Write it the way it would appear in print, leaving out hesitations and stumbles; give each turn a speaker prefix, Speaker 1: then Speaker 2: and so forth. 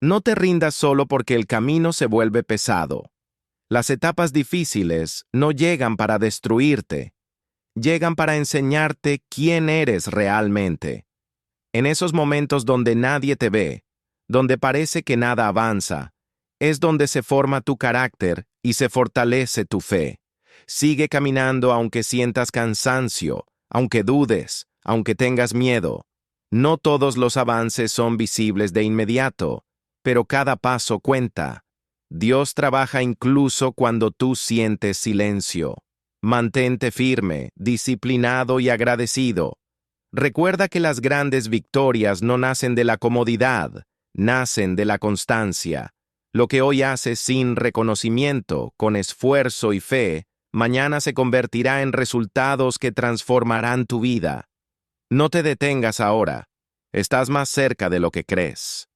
Speaker 1: No te rindas solo porque el camino se vuelve pesado. Las etapas difíciles no llegan para destruirte, llegan para enseñarte quién eres realmente. En esos momentos donde nadie te ve, donde parece que nada avanza, es donde se forma tu carácter y se fortalece tu fe. Sigue caminando aunque sientas cansancio, aunque dudes, aunque tengas miedo. No todos los avances son visibles de inmediato, pero cada paso cuenta. Dios trabaja incluso cuando tú sientes silencio. Mantente firme, disciplinado y agradecido. Recuerda que las grandes victorias no nacen de la comodidad, nacen de la constancia. Lo que hoy haces sin reconocimiento, con esfuerzo y fe, mañana se convertirá en resultados que transformarán tu vida. No te detengas ahora. Estás más cerca de lo que crees.